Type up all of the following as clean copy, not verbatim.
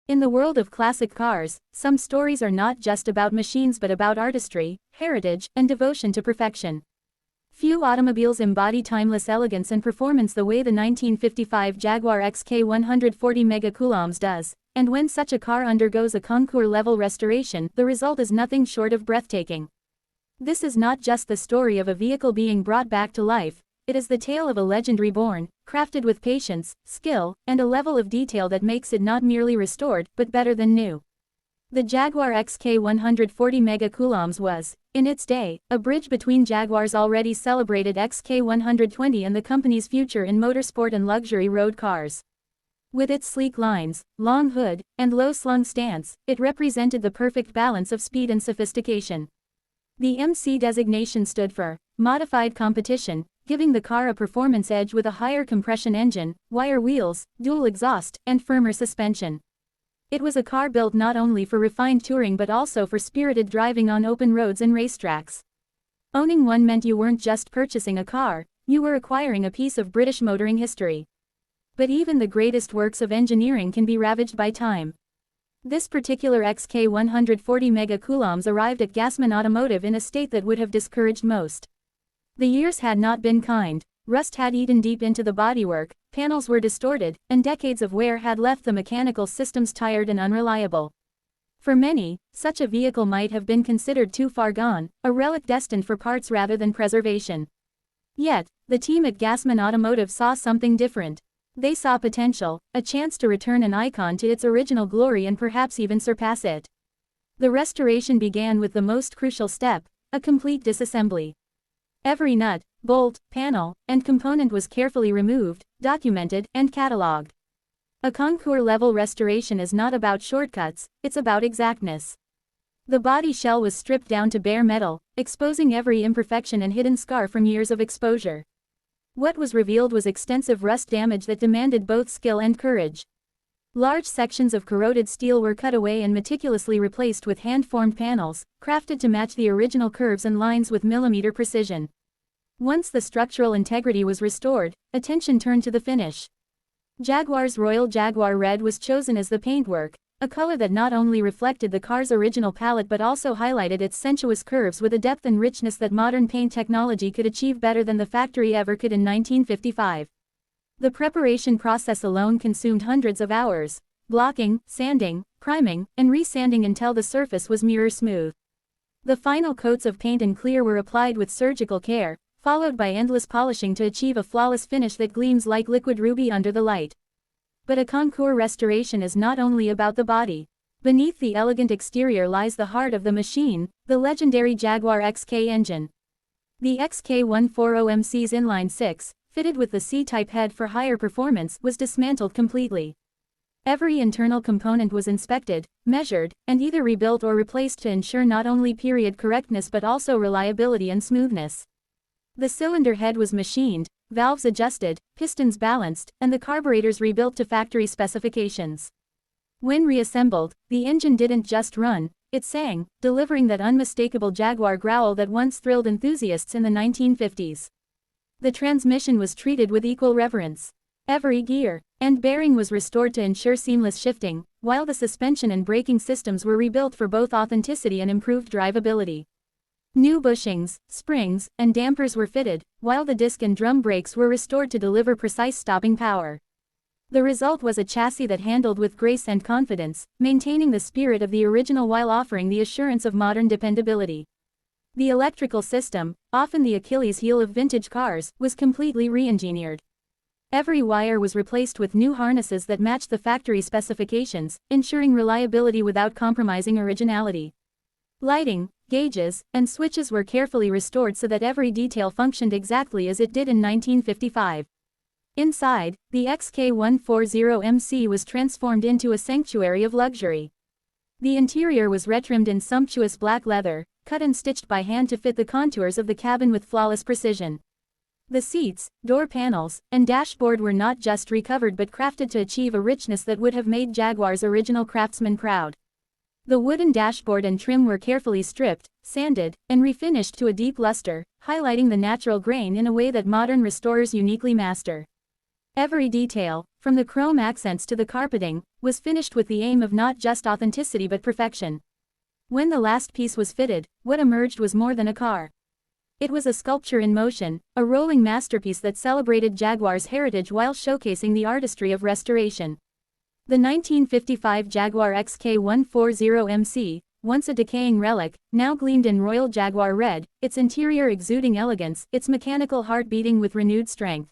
In the world of classic cars, some stories are not just about machines but about artistry, heritage, and devotion to perfection. Few automobiles embody timeless elegance and performance the way the 1955 Jaguar XK 140 megacoulombs does, and when such a car undergoes a concours-level restoration, the result is nothing short of breathtaking. This is not just the story of a vehicle being brought back to life, it is the tale of a legend reborn, crafted with patience, skill, and a level of detail that makes it not merely restored, but better than new. The Jaguar XK 140 megacoulombs was, in its day, a bridge between Jaguar's already celebrated XK 120 and the company's future in motorsport and luxury road cars. With its sleek lines, long hood, and low-slung stance, it represented the perfect balance of speed and sophistication. The MC designation stood for Modified Competition, giving the car a performance edge with a higher compression engine, wire wheels, dual exhaust, and firmer suspension. It was a car built not only for refined touring but also for spirited driving on open roads and racetracks. Owning one meant you weren't just purchasing a car, you were acquiring a piece of British motoring history. But even the greatest works of engineering can be ravaged by time. This particular XK 140 megacoulombs arrived at Gassman Automotive in a state that would have discouraged most. The years had not been kind, rust had eaten deep into the bodywork, panels were distorted, and decades of wear had left the mechanical systems tired and unreliable. For many, such a vehicle might have been considered too far gone, a relic destined for parts rather than preservation. Yet, the team at Gassman Automotive saw something different. They saw potential, a chance to return an icon to its original glory and perhaps even surpass it. The restoration began with the most crucial step, a complete disassembly. Every nut, bolt, panel, and component was carefully removed, documented, and catalogued. A concours-level restoration is not about shortcuts, it's about exactness. The body shell was stripped down to bare metal, exposing every imperfection and hidden scar from years of exposure. What was revealed was extensive rust damage that demanded both skill and courage. Large sections of corroded steel were cut away and meticulously replaced with hand-formed panels, crafted to match the original curves and lines with millimeter precision. Once the structural integrity was restored, attention turned to the finish. Jaguar's Royal Jaguar Red was chosen as the paintwork, a color that not only reflected the car's original palette but also highlighted its sensuous curves with a depth and richness that modern paint technology could achieve better than the factory ever could in 1955. The preparation process alone consumed hundreds of hours, blocking, sanding, priming, and resanding until the surface was mirror smooth. The final coats of paint and clear were applied with surgical care, followed by endless polishing to achieve a flawless finish that gleams like liquid ruby under the light. But a concours restoration is not only about the body. Beneath the elegant exterior lies the heart of the machine, the legendary Jaguar XK engine. The XK140MC's inline 6, fitted with the C-type head for higher performance, was dismantled completely. Every internal component was inspected, measured, and either rebuilt or replaced to ensure not only period correctness but also reliability and smoothness. The cylinder head was machined, valves adjusted, pistons balanced, and the carburetors rebuilt to factory specifications. When reassembled, the engine didn't just run, it sang, delivering that unmistakable Jaguar growl that once thrilled enthusiasts in the 1950s. The transmission was treated with equal reverence. Every gear and bearing was restored to ensure seamless shifting, while the suspension and braking systems were rebuilt for both authenticity and improved drivability. New bushings, springs, and dampers were fitted, while the disc and drum brakes were restored to deliver precise stopping power. The result was a chassis that handled with grace and confidence, maintaining the spirit of the original while offering the assurance of modern dependability. The electrical system, often the Achilles heel of vintage cars, was completely re-engineered. Every wire was replaced with new harnesses that matched the factory specifications, ensuring reliability without compromising originality. Lighting, gauges, and switches were carefully restored so that every detail functioned exactly as it did in 1955. Inside, the XK140MC was transformed into a sanctuary of luxury. The interior was retrimmed in sumptuous black leather, cut and stitched by hand to fit the contours of the cabin with flawless precision. The seats, door panels, and dashboard were not just recovered but crafted to achieve a richness that would have made Jaguar's original craftsmen proud. The wooden dashboard and trim were carefully stripped, sanded, and refinished to a deep luster, highlighting the natural grain in a way that modern restorers uniquely master. Every detail, from the chrome accents to the carpeting, was finished with the aim of not just authenticity but perfection. When the last piece was fitted, what emerged was more than a car. It was a sculpture in motion, a rolling masterpiece that celebrated Jaguar's heritage while showcasing the artistry of restoration. The 1955 Jaguar XK140MC, once a decaying relic, now gleamed in royal Jaguar red, its interior exuding elegance, its mechanical heart beating with renewed strength.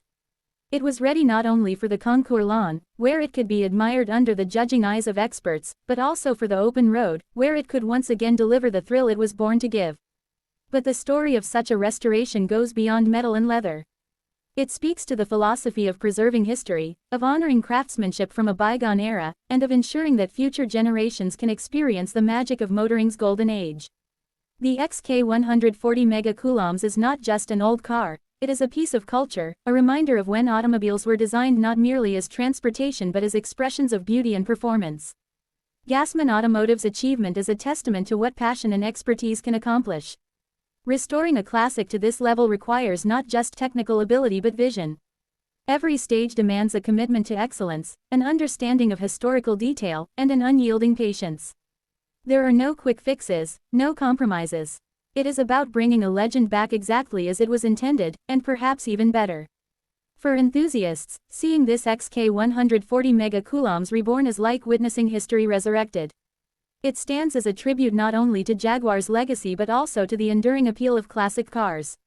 It was ready not only for the concours lawn, where it could be admired under the judging eyes of experts, but also for the open road, where it could once again deliver the thrill it was born to give. But the story of such a restoration goes beyond metal and leather. It speaks to the philosophy of preserving history, of honoring craftsmanship from a bygone era, and of ensuring that future generations can experience the magic of motoring's golden age. The XK140 megacoulombs is not just an old car, it is a piece of culture, a reminder of when automobiles were designed not merely as transportation but as expressions of beauty and performance. Gassman Automotive's achievement is a testament to what passion and expertise can accomplish. Restoring a classic to this level requires not just technical ability but vision. Every stage demands a commitment to excellence, an understanding of historical detail, and an unyielding patience. There are no quick fixes, no compromises. It is about bringing a legend back exactly as it was intended, and perhaps even better. For enthusiasts, seeing this XK140 megacoulombs reborn is like witnessing history resurrected. It stands as a tribute not only to Jaguar's legacy but also to the enduring appeal of classic cars.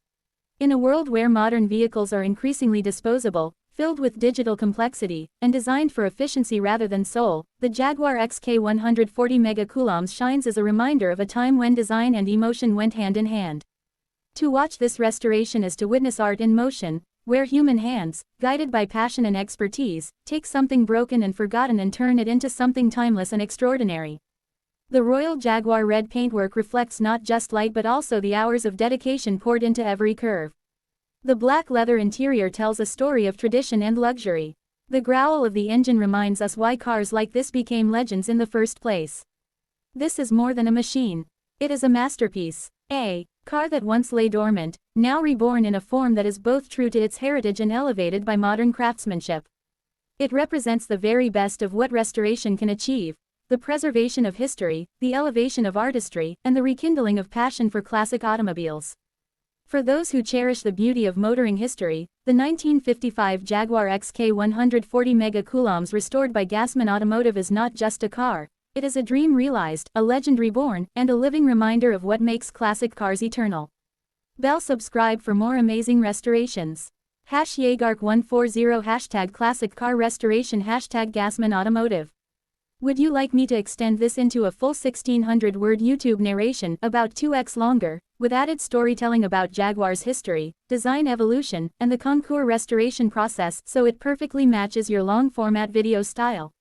In a world where modern vehicles are increasingly disposable, filled with digital complexity, and designed for efficiency rather than soul, the Jaguar XK140 megacoulombs shines as a reminder of a time when design and emotion went hand in hand. To watch this restoration is to witness art in motion, where human hands, guided by passion and expertise, take something broken and forgotten and turn it into something timeless and extraordinary. The Royal Jaguar red paintwork reflects not just light but also the hours of dedication poured into every curve. The black leather interior tells a story of tradition and luxury. The growl of the engine reminds us why cars like this became legends in the first place. This is more than a machine. It is a masterpiece. A car that once lay dormant, now reborn in a form that is both true to its heritage and elevated by modern craftsmanship. It represents the very best of what restoration can achieve. The preservation of history, the elevation of artistry, and the rekindling of passion for classic automobiles. For those who cherish the beauty of motoring history, the 1955 Jaguar XK140 megacoulombs restored by Gassman Automotive is not just a car, it is a dream realized, a legend reborn, and a living reminder of what makes classic cars eternal. Bell subscribe for more amazing restorations. #Jagark140 #classic car restoration #Gassman Automotive. Would you like me to extend this into a full 1600-word YouTube narration, about 2x longer, with added storytelling about Jaguar's history, design evolution, and the concours restoration process so it perfectly matches your long-format video style?